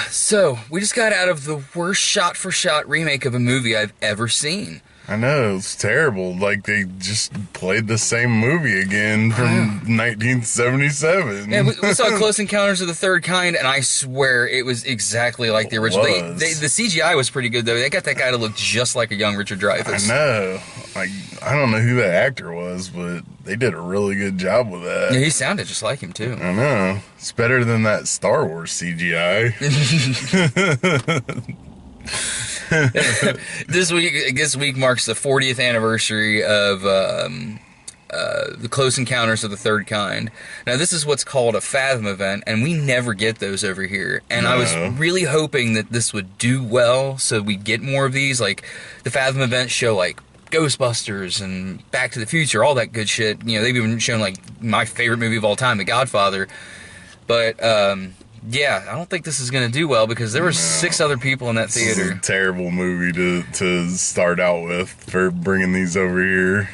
So, we just got out of the worst shot-for-shot remake of a movie I've ever seen. I know, it's terrible. Like, they just played the same movie again from 1977. Yeah, we saw Close Encounters of the Third Kind, and I swear it was exactly like the original. The CGI was pretty good, though. They got that guy to look just like a young Richard Dreyfuss. I know. Like, I don't know who that actor was, but they did a really good job with that. Yeah, he sounded just like him, too. I know. It's better than that Star Wars CGI. This week marks the 40th anniversary of the Close Encounters of the Third Kind. Now, this is what's called a Fathom event, and we never get those over here. And I was really hoping that this would do well, so we get more of these. Like, the Fathom events show, like, Ghostbusters and Back to the Future, all that good shit. You know, they've even shown, like, my favorite movie of all time, The Godfather. But, yeah, I don't think this is going to do well because there were 6 other people in that theater. This is a terrible movie to start out with for bringing these over here.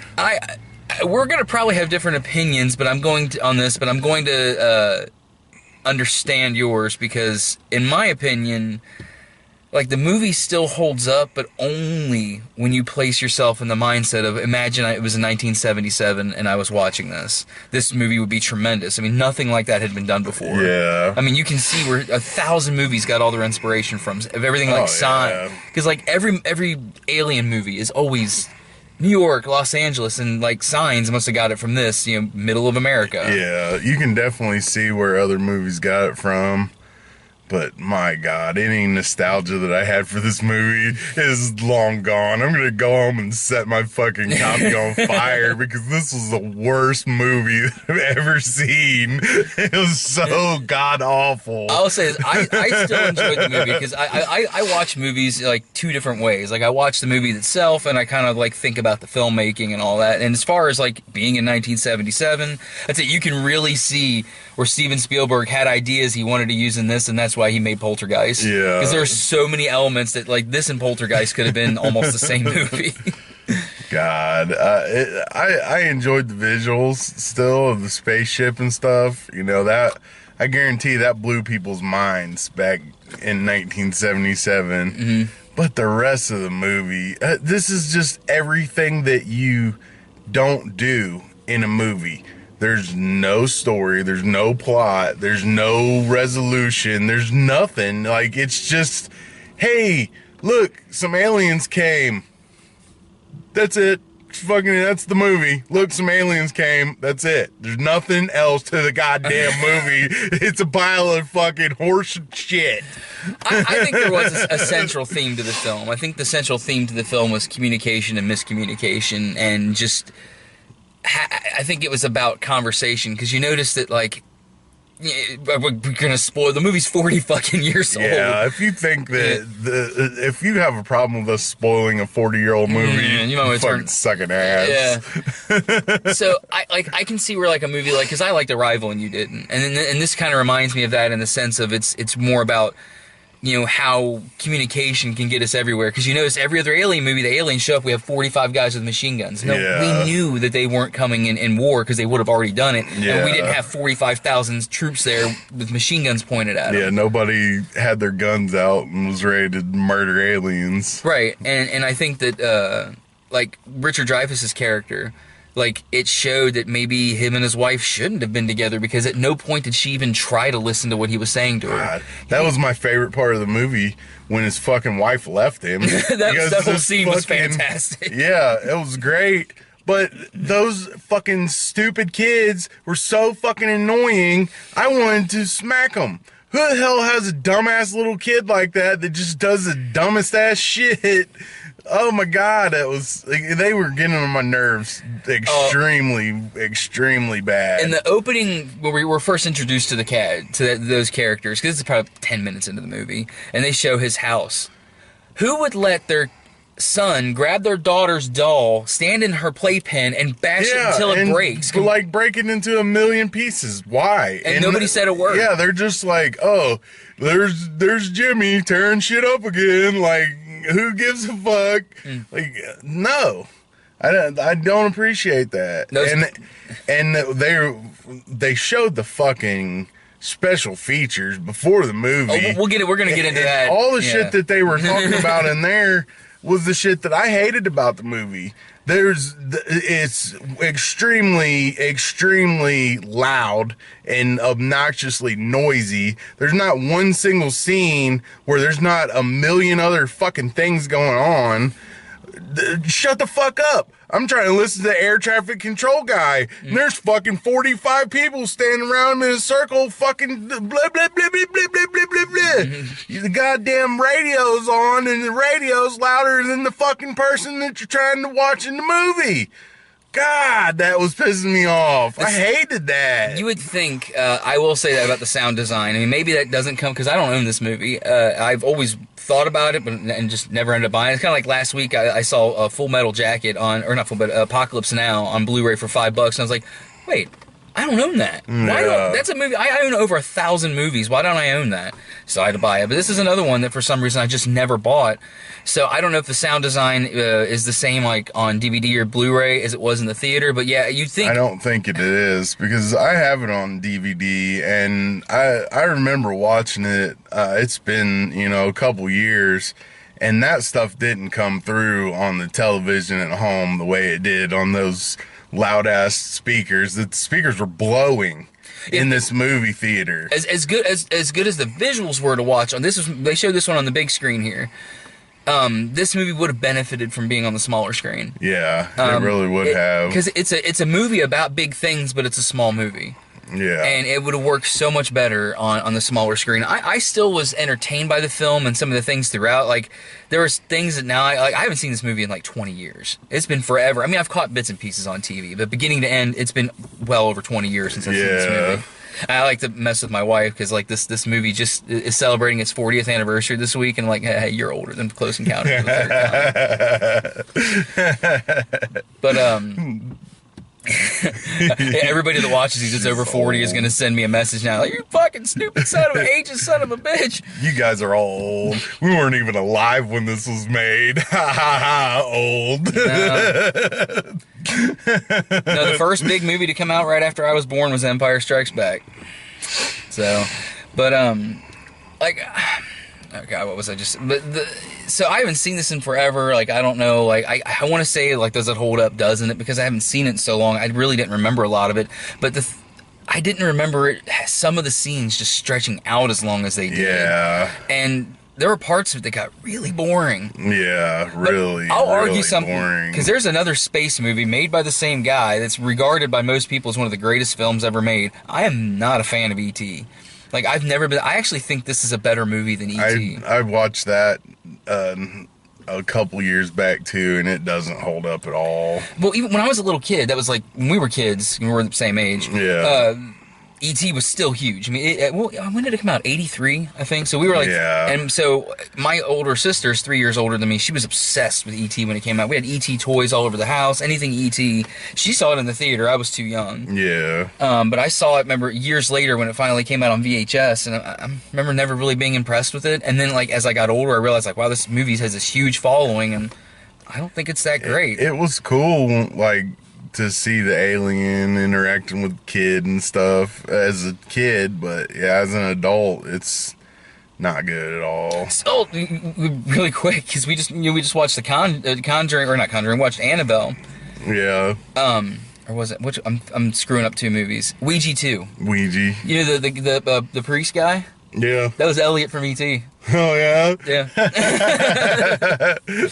We're going to probably have different opinions, but I'm going to understand yours because, in my opinion, like, the movie still holds up, but only when you place yourself in the mindset of, imagine it was in 1977 and I was watching this. This movie would be tremendous. I mean, nothing like that had been done before. Yeah. I mean, you can see where 1,000 movies got all their inspiration from. Of everything like Sign. Because, like, every Alien movie is always New York, Los Angeles, and, like, Signs must have got it from this, you know, middle of America. Yeah, you can definitely see where other movies got it from. But, my God, any nostalgia that I had for this movie is long gone. I'm going to go home and set my fucking copy on fire because this was the worst movie I've ever seen. It was so god-awful. I'll say this, I still enjoyed the movie because I watch movies, like, 2 different ways. Like, I watch the movie itself, and I kind of, like, think about the filmmaking and all that. And as far as, like, being in 1977, I'd say you can really see where Steven Spielberg had ideas he wanted to use in this, and that's why he made Poltergeist. Yeah. Because there are so many elements that, like, this and Poltergeist could have been almost the same movie. God, I enjoyed the visuals still of the spaceship and stuff. You know, that, I guarantee that blew people's minds back in 1977. Mm-hmm. But the rest of the movie, this is just everything that you don't do in a movie. There's no story, there's no plot, there's no resolution, there's nothing. Like, it's just, hey, look, some aliens came. That's it. That's the movie. Look, some aliens came. That's it. There's nothing else to the goddamn movie. It's a pile of fucking horse shit. I think there was a central theme to the film. I think the central theme to the film was communication and miscommunication, and just, I think it was about conversation, because you notice that, like, we're gonna spoil the movie's 40 fucking years old. Yeah, if you think that if you have a problem with us spoiling a 40-year-old movie, you might fucking sucking ass. Yeah. So I can see where, like, a movie like, because I liked Arrival and you didn't, and this kind of reminds me of that in the sense of it's more about, you know, how communication can get us everywhere. Because you notice every other Alien movie, the aliens show up, we have 45 guys with machine guns. No, we knew that they weren't coming in war because they would have already done it. Yeah. And we didn't have 45,000 troops there with machine guns pointed at them. Yeah, nobody had their guns out and was ready to murder aliens. Right, and I think that, like, Richard Dreyfuss's character, like, it showed that maybe him and his wife shouldn't have been together, because at no point did she even try to listen to what he was saying to her. God, that was my favorite part of the movie, when his fucking wife left him. that whole scene was fantastic. Yeah, it was great. But those fucking stupid kids were so fucking annoying, I wanted to smack them. Who the hell has a dumbass little kid like that just does the dumbest ass shit? Oh my God, they were getting on my nerves extremely bad. In the opening, where we were first introduced to those characters, because this is probably 10 minutes into the movie, and they show his house. Who would let their son grab their daughter's doll, stand in her playpen, and bash it until it breaks? Like, break it into a million pieces. Why? And nobody said a word. Yeah, they're just like, oh, there's Jimmy tearing shit up again. Like, who gives a fuck? Like, no, I don't appreciate that. And they showed the fucking special features before the movie. Oh, we're gonna get into that. All the shit that they were talking about in there was the shit that I hated about the movie. It's extremely loud and obnoxiously noisy. There's not one single scene where there's not a million other fucking things going on. Shut the fuck up. I'm trying to listen to the air traffic control guy. And there's fucking 45 people standing around him in a circle, fucking blah, blah, blah, blah, blah, blah, blah, blah, blah. The goddamn radio's on, and the radio's louder than the fucking person that you're trying to watch in the movie. God, that was pissing me off. I hated that. You would think, I will say that about the sound design. I mean, maybe that doesn't come, because I don't own this movie. I've always thought about it, and just never ended up buying it. It's kind of like last week, I saw a Full Metal Jacket Apocalypse Now on Blu-ray for $5, and I was like, wait, I don't own that. Why don't, that's a movie, I own over 1,000 movies. Why don't I own that? So I had to buy it. But this is another one that for some reason I just never bought. So I don't know if the sound design is the same like on DVD or Blu-ray as it was in the theater, but yeah, you'd think. I don't think it is, because I have it on DVD, and I remember watching it. It's been, a couple years, and that stuff didn't come through on the television at home the way it did on those loud ass speakers. The speakers were blowing in this movie theater. As good as the visuals were to watch on they showed this one on the big screen here. This movie would have benefited from being on the smaller screen. Yeah, it really would have. Because it's a movie about big things, but it's a small movie. Yeah. And it would have worked so much better on the smaller screen. I still was entertained by the film and some of the things throughout. Like, there was things that now, I haven't seen this movie in like 20 years. It's been forever. I mean, I've caught bits and pieces on TV, but beginning to end, it's been well over 20 years since I've seen this movie. I like to mess with my wife because like this movie just is celebrating its 40th anniversary this week, and like, hey, you're older than Close Encounters of the Third Kind. But everybody that watches these that's over 40 is going to send me a message now like, you fucking stupid son of an ageist son of a bitch. You guys are all old. We weren't even alive when this was made. Ha ha ha, old. No, the first big movie to come out right after I was born was Empire Strikes Back. So, but like, oh God, what was I just? So I haven't seen this in forever. Like, I don't know. Like, I want to say like, does it hold up? Doesn't it? Because I haven't seen it in so long. I really didn't remember a lot of it. But I didn't remember some of the scenes just stretching out as long as they did. Yeah. And there were parts of it that got really boring. Yeah, really. But I'll really argue something, because there's another space movie made by the same guy that's regarded by most people as one of the greatest films ever made. I am not a fan of E.T. Like, I've never been. I actually think this is a better movie than E.T. I watched that a couple years back too, and it doesn't hold up at all. Well, even when I was a little kid, that was like when we were kids, we were the same age. Yeah. E.T. was still huge. I mean, when did it come out? 83, I think. So we were like, yeah. And so my older sister's 3 years older than me. She was obsessed with E.T. when it came out. We had E.T. toys all over the house, anything E.T. She saw it in the theater. I was too young. Yeah. But I saw it, remember, years later when it finally came out on VHS, and I remember never really being impressed with it. And then, like, as I got older, I realized, like, wow, this movie has this huge following, and I don't think it's that great. It was cool, like, to see the alien interacting with the kid and stuff as a kid, but yeah, as an adult, it's not good at all. So, really quick, because we just watched the Conjuring, or not Conjuring, watched Annabelle. Yeah. Or was it? I'm screwing up two movies. Ouija 2. Ouija. You know the priest guy? Yeah. That was Elliot from E.T. Oh yeah. Yeah.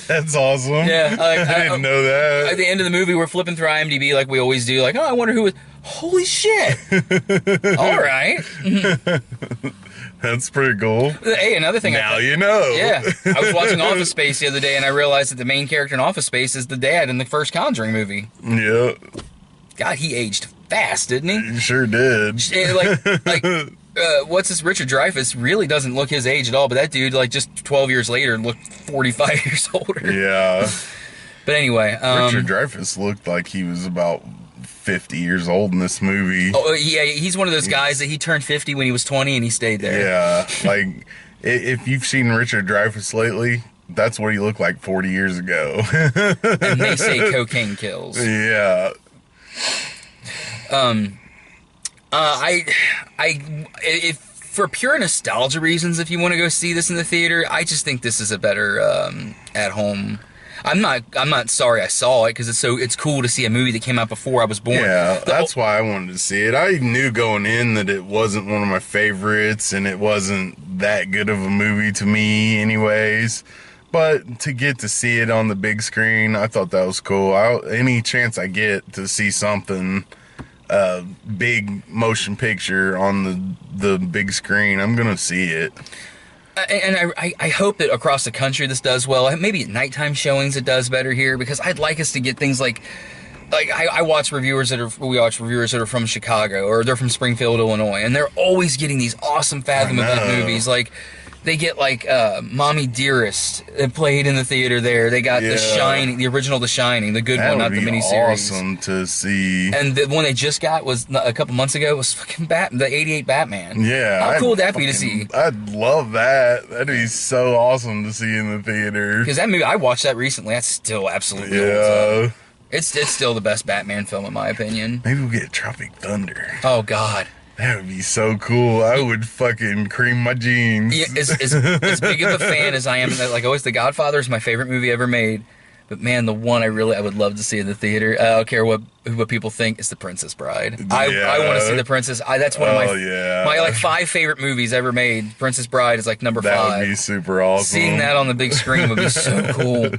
That's awesome. Yeah. I didn't know that. At the end of the movie, we're flipping through IMDb like we always do. Like, oh, I wonder who was. Holy shit! All right. That's pretty cool. Hey, another thing. Now you know. Yeah. I was watching Office Space the other day, and I realized that the main character in Office Space is the dad in the first Conjuring movie. Yeah. God, he aged fast, didn't he? He sure did. What's this? Richard Dreyfuss really doesn't look his age at all, but that dude, like, just 12 years later, looked 45 years older. Yeah. But anyway, Richard Dreyfuss looked like he was about 50 years old in this movie. Oh yeah, he's one of those guys that he turned 50 when he was 20 and he stayed there. Yeah, like if you've seen Richard Dreyfuss lately, that's what he looked like 40 years ago. And they say cocaine kills. Yeah. If for pure nostalgia reasons, if you want to go see this in the theater, I just think this is a better at home. I'm not sorry I saw it because it's cool to see a movie that came out before I was born. Yeah, that's why I wanted to see it. I knew going in that it wasn't one of my favorites and it wasn't that good of a movie to me anyways. But to get to see it on the big screen, I thought that was cool. Any chance I get to see something, big motion picture on the big screen, I'm going to see it. And I hope that across the country this does well. Maybe at nighttime showings it does better here because I'd like us to get things like we watch reviewers that are from Chicago or they're from Springfield, Illinois, and they're always getting these awesome Fathom event movies. Like they get Mommy Dearest that played in the theater there. They got The Shining, the original The Shining, the good one, not the miniseries. Awesome to see. And the one they just got was a couple months ago was fucking the '88 Batman. Yeah, how cool would that be to see? I'd love that. That'd be so awesome to see in the theater. Because that movie, I watched that recently. That's still absolutely holds up. It's still the best Batman film in my opinion. Maybe we'll get Tropic Thunder. Oh God. That would be so cool. I would fucking cream my jeans. Yeah, as big of a fan as I am, like always, The Godfather is my favorite movie ever made. But man, the one I would love to see in the theater. I don't care what people think, is The Princess Bride. I want to see The Princess. That's one of my 5 favorite movies ever made. Princess Bride is like number 5. That would be super awesome. Seeing that on the big screen would be so cool.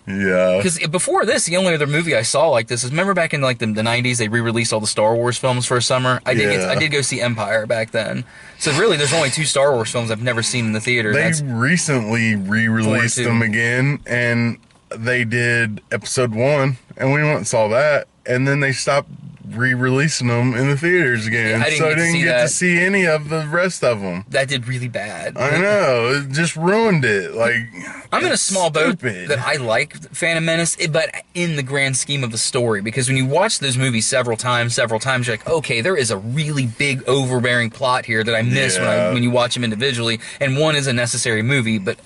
Yeah. Because before this, the only other movie I saw like this is, remember back in like the 90s, they re-released all the Star Wars films for a summer? I did go see Empire back then. So really, there's only 2 Star Wars films I've never seen in the theater. They recently re-released them again, and they did episode 1, and we went and saw that, and then they stopped re-releasing them in the theaters again. Yeah, I didn't get to see any of the rest of them. That did really bad. I know, it just ruined it. Like, I'm in a small boat that I like Phantom Menace, but in the grand scheme of the story, because when you watch those movies several times, you're like, okay, there is a really big overbearing plot here that I miss when you watch them individually, and one is a necessary movie, but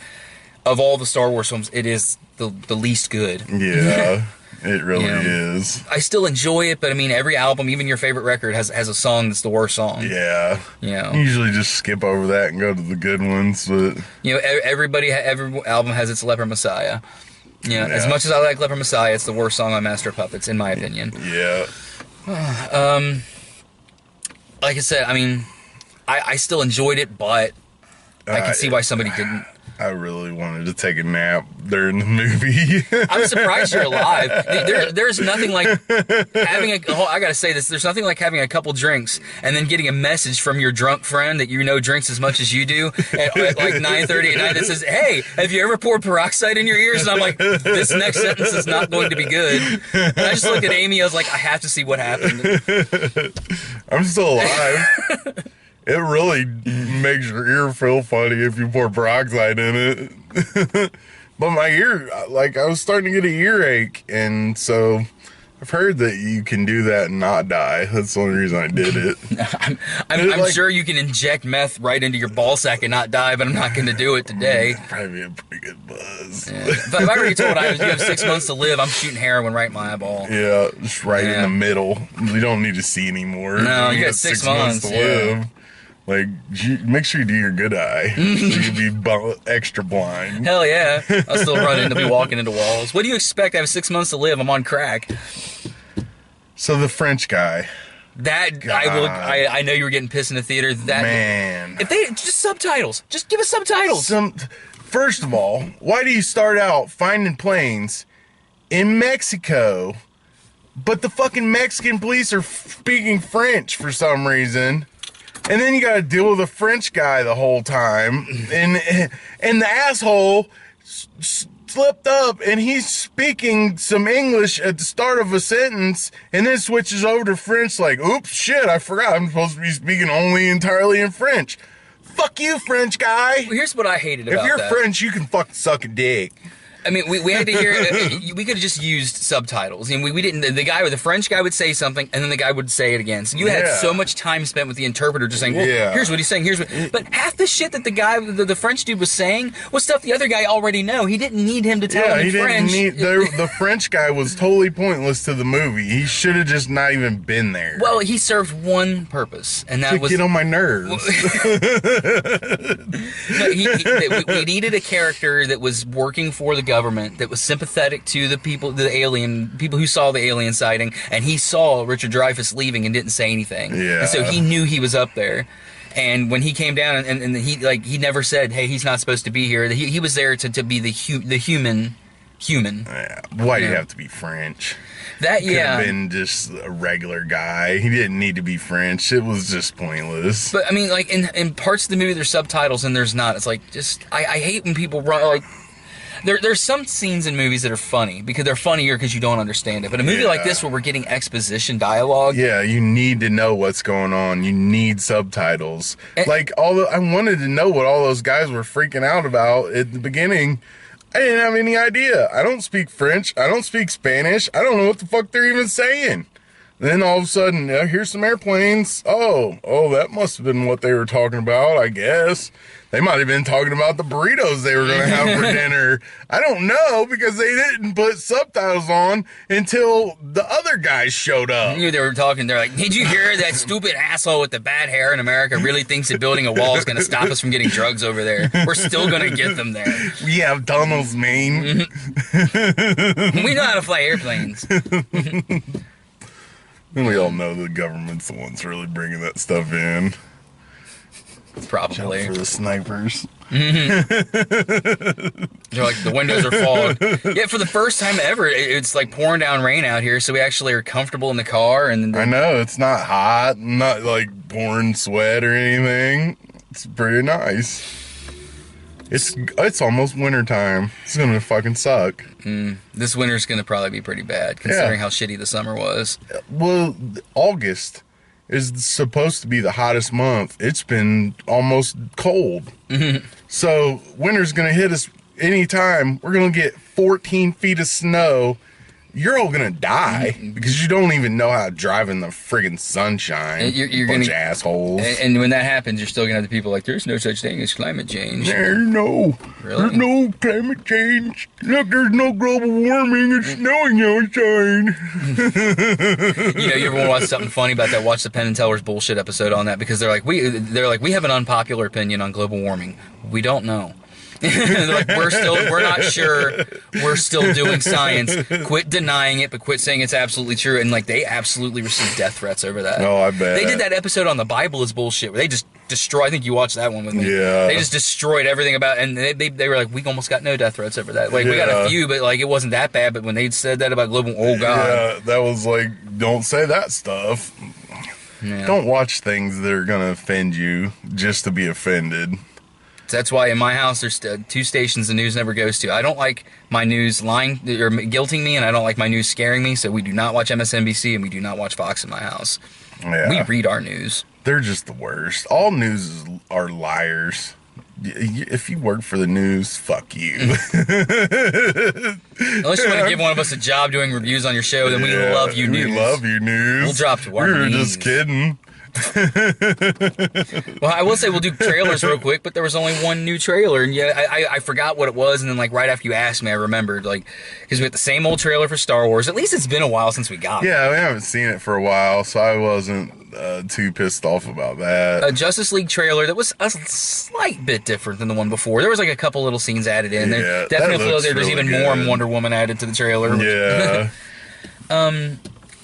of all the Star Wars films, it is the least good. Yeah. It really is. I still enjoy it, but I mean, every album, even your favorite record, has a song that's the worst song. Yeah. Usually just skip over that and go to the good ones, but every album has its Leper Messiah. As much as I like Leper Messiah, it's the worst song on Master of Puppets, in my opinion. Yeah. Like I said, I mean, I still enjoyed it, but I can see why somebody didn't. I really wanted to take a nap during the movie. I'm surprised you're alive. There's nothing like having I gotta say this. There's nothing like having a couple drinks and then getting a message from your drunk friend that drinks as much as you do at like 9:30 at night that says, "Hey, have you ever poured peroxide in your ears?" And I'm like, this next sentence is not going to be good. And I just look at Amy. I was like, I have to see what happened. I'm still alive. It really makes your ear feel funny if you pour peroxide in it. But my ear, I was starting to get an earache, and so I've heard that you can do that and not die. That's the only reason I did it. I'm sure you can inject meth right into your ball sack and not die, but I'm not going to do it today. Probably a pretty good buzz. Yeah. But if I already told you have 6 months to live, I'm shooting heroin right in my eyeball. Yeah, just right in the middle. You don't need to see anymore. No, you got 6 months to live. Like, make sure you do your good eye, so you can be extra blind. Hell yeah. I'll still run into be walking into walls. What do you expect? I have 6 months to live. I'm on crack. So the French guy. I know you were getting pissed in the theater. Man. If they, just subtitles. Just give us subtitles. First of all, why do you start out finding planes in Mexico, but the fucking Mexican police are speaking French for some reason? And then you got to deal with a French guy the whole time. And the asshole slipped up and he's speaking some English at the start of a sentence and then switches over to French like, oops, shit, I forgot. I'm supposed to be speaking entirely in French. Fuck you, French guy. Well, here's what I hated about that. If you're French, you can fucking suck a dick. I mean, we had to hear. We could have just used subtitles, and we didn't. The French guy would say something, and then the guy would say it again. So you had so much time spent with the interpreter just saying, "Well, here's what he's saying. Here's what." But half the shit that the French dude was saying was stuff the other guy already know. He didn't need him to tell him in French. The French guy was totally pointless to the movie. He should have just not even been there. Well, he served one purpose, and that was get on my nerves. No, we needed a character that was working for the government, that was sympathetic to the people who saw the alien sighting, and he saw Richard Dreyfuss leaving and didn't say anything. Yeah. And so he knew he was up there. And when he came down, and he never said, "Hey, he's not supposed to be here." He was there to be the human. Yeah. Why do you have to be French? That could have been just a regular guy. He didn't need to be French. It was just pointless. But I mean, like in parts of the movie, there's subtitles and there's not. It's like I hate when people run like. There's some scenes in movies that are funny because they're funnier because you don't understand it. But a movie like this where we're getting exposition dialogue, you need to know what's going on. You need subtitles. I wanted to know what all those guys were freaking out about at the beginning. I didn't have any idea. I don't speak French. I don't speak Spanish. I don't know what the fuck they're even saying. Then all of a sudden, here's some airplanes. Oh, that must have been what they were talking about, I guess. They might have been talking about the burritos they were going to have for dinner. I don't know, because they didn't put subtitles on until the other guys showed up. You knew they were talking. They're like, "Did you hear that stupid asshole with the bad hair in America really thinks that building a wall is going to stop us from getting drugs over there? We're still going to get them there. We have tunnels, man. We know how to fly airplanes." And we all know the government's the ones really bringing that stuff in. Probably. Jump for the snipers. They're like, the windows are fogged. Yeah, for the first time ever, it's like pouring down rain out here, so we actually are comfortable in the car. And I know, it's not hot, not like pouring sweat or anything. It's pretty nice. It's almost wintertime. It's gonna fucking suck. This winter's gonna probably be pretty bad, considering how shitty the summer was. Well, August is supposed to be the hottest month. It's been almost cold. So winter's gonna hit us anytime. We're gonna get 14 feet of snow. You're all gonna die because you don't even know how to drive in the friggin' sunshine. You're bunch gonna, of assholes. And when that happens, you're still gonna have the people like, "There's no such thing as climate change." There's no climate change. Look, there's no global warming. It's snowing outside. You ever want to watch something funny about that? Watch the Penn and Teller's bullshit episode on that, because they're like, we have an unpopular opinion on global warming. We don't know. They're like, we're not sure. We're still doing science. Quit denying it, but quit saying it's absolutely true. And like, they absolutely received death threats over that. Oh, I bet. They did that episode on the Bible is bullshit, where they just destroy. I think you watched that one with me. Yeah. They just destroyed everything about, and they were like, we almost got no death threats over that. Like, we got a few, but like, it wasn't that bad. But when they said that about global, oh god, yeah, that was like, don't say that stuff. Yeah. Don't watch things that are gonna offend you just to be offended. That's why in my house there's two stations the news never goes to. I don't like my news lying or guilting me, and I don't like my news scaring me, so we do not watch MSNBC and we do not watch Fox in my house. Yeah. We read our news. They're just the worst. All news are liars. If you work for the news, fuck you. Unless you want to give one of us a job doing reviews on your show, then we love you news. We love you news. We'll drop to our We were knees. just kidding. Well, I will say we'll do trailers real quick, but there was only one new trailer, and I forgot what it was, and then like right after you asked me, I remembered, like, because we had the same old trailer for Star Wars. At least it's been a while since we got it. Yeah, we haven't seen it for a while, so I wasn't too pissed off about that. A Justice League trailer that was a slight bit different than the one before. There was like a couple little scenes added in. Yeah, There definitely feels there's really even good. more Wonder Woman added to the trailer. Yeah.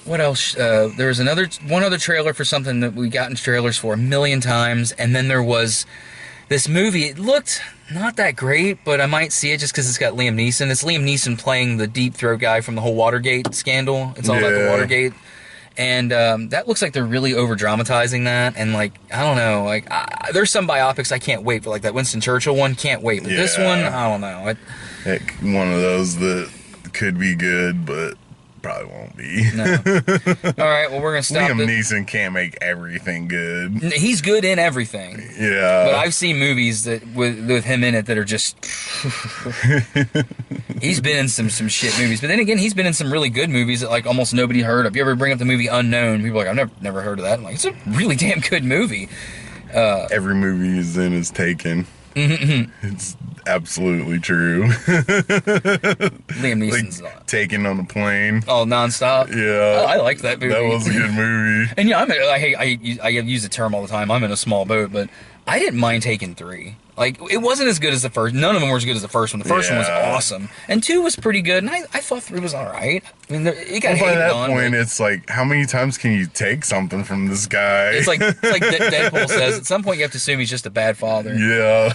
What else? There was one other trailer for something that we got in trailers for a million times, and then there was this movie. It looked not that great, but I might see it just because it's got Liam Neeson. It's Liam Neeson playing the deep throat guy from the whole Watergate scandal. It's all about the Watergate. And that looks like they're really over dramatizing that, and like, I don't know, like there's some biopics I can't wait for, like that Winston Churchill one, can't wait. But this one, I don't know. Heck, one of those that could be good, but probably won't be. No. All right, well, we're going to stop Liam Neeson can't make everything good. He's good in everything. Yeah. But I've seen movies that with him in it that are just... He's been in some shit movies. But then again, he's been in some really good movies that, like, almost nobody heard of. You ever bring up the movie Unknown? People are like, I've never heard of that. I'm like, it's a really damn good movie. Every movie he's in is Taken. It's absolutely true. Liam Neeson's like, Taken on a plane. Oh, nonstop. Yeah, I liked that movie. That was a good movie. And yeah, I use the term all the time. I'm in a small boat, but I didn't mind Taken 3. Like, it wasn't as good as the first. None of them were as good as the first one. The first one was awesome, and 2 was pretty good. And I thought 3 was all right. I mean, it got by hated that on, point, but it's like, how many times can you take something from this guy? it's like Deadpool says. At some point, you have to assume he's just a bad father. Yeah.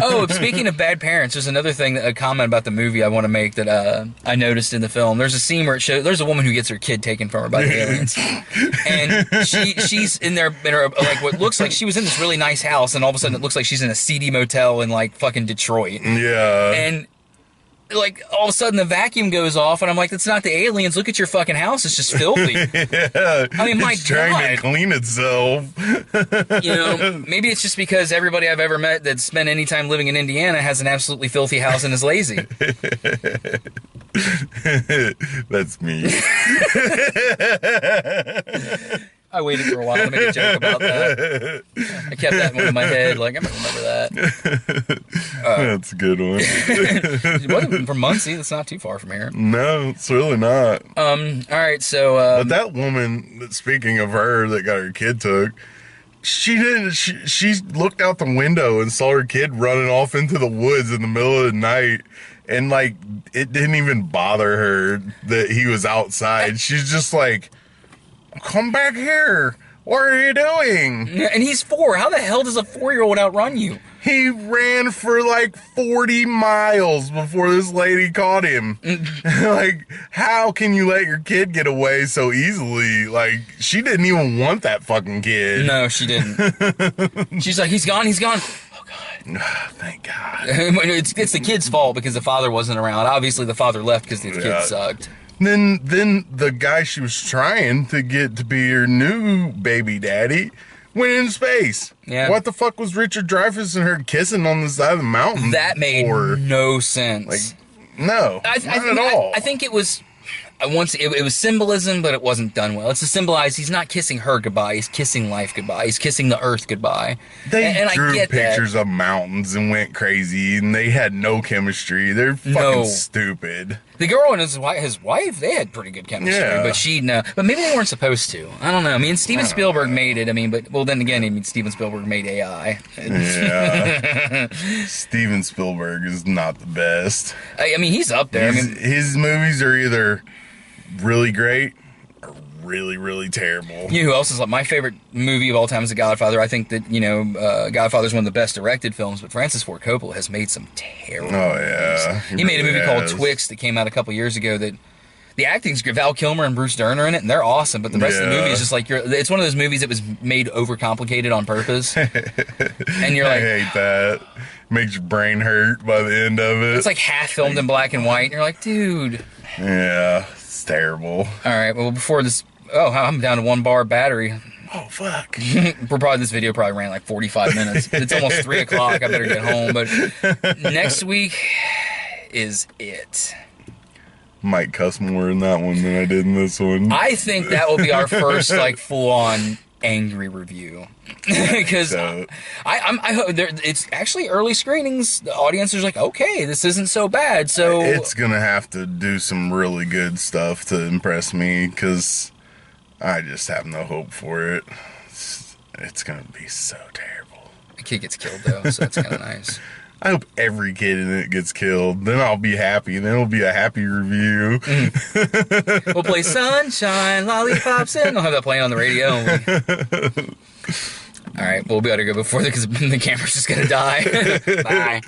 Oh, speaking of bad parents, there's another thing, a comment about the movie I want to make that I noticed in the film. There's a scene where it shows there's a woman who gets her kid taken from her by the aliens, and she's in her like what looks like she was in this really nice house, and all of a sudden it looks like she's in a seedy motel in like fucking Detroit. Yeah. And like all of a sudden the vacuum goes off, and I'm like, that's not the aliens. Look at your fucking house; it's just filthy. Yeah. I mean, my it's trying to clean itself. You know, maybe it's just because everybody I've ever met that's spent any time living in Indiana has an absolutely filthy house and is lazy. That's me. I waited for a while to make a joke about that. I kept that one in my head, like, I'm gonna remember that. That's a good one. It wasn't from Muncie. That's not too far from here. No, it's really not. All right, so but that woman, speaking of her, that got her kid took, she didn't. She looked out the window and saw her kid running off into the woods in the middle of the night, and like it didn't even bother her that he was outside. She's just like, come back here. What are you doing? And he's 4. How the hell does a 4-year-old outrun you? He ran for like 40 miles before this lady caught him. Like, how can you let your kid get away so easily? Like, she didn't even want that fucking kid. No, she didn't. She's like, he's gone. Oh, God. Thank God. It's the kid's fault because the father wasn't around. Obviously, the father left because the kid sucked. Then the guy she was trying to get to be her new baby daddy went in space. Yeah. What the fuck was Richard Dreyfuss and her kissing on the side of the mountain? That made no sense. Like, no, not at all. I think it was... It was symbolism, but it wasn't done well. It's to symbolize he's not kissing her goodbye. He's kissing life goodbye. He's kissing the earth goodbye. They drew I get pictures that. of mountains and went crazy, and they had no chemistry. They're fucking stupid. The girl and his wife, they had pretty good chemistry, but but maybe they weren't supposed to. I don't know. I mean, Steven Spielberg made it. I mean, then again, Steven Spielberg made AI. Yeah. Steven Spielberg is not the best. I mean, he's up there. His movies are either really great or really, really terrible. You know who else is like my favorite movie of all time is The Godfather. I think that, Godfather is one of the best directed films, but Francis Ford Coppola has made some terrible movies. He made a movie called Twixt that came out a couple years ago that the acting's good. Val Kilmer and Bruce Dern are in it, and they're awesome, but the rest of the movie is just like, it's one of those movies that was made overcomplicated on purpose. And you're like, I hate that. Makes your brain hurt by the end of it. It's like half filmed in black and white, and you're like, dude. Yeah. Terrible. All right, well, before this, I'm down to 1 bar battery. Oh, fuck. This video probably ran like 45 minutes. It's almost 3 o'clock. I better get home. But next week is it. Might cuss more in that one than I did in this one. I think that will be our first like full-on angry review. Because I hope it's actually early screenings. The audience is like, okay, this isn't so bad. So it's gonna have to do some really good stuff to impress me, because I just have no hope for it. It's gonna be so terrible. The kid gets killed though, so that's kind of nice. I hope every kid in it gets killed. Then I'll be happy. Then it'll be a happy review. We'll play Sunshine, Lollipops, and I'll have that playing on the radio. All right, we'll be able to go before because the camera's just going to die. Bye.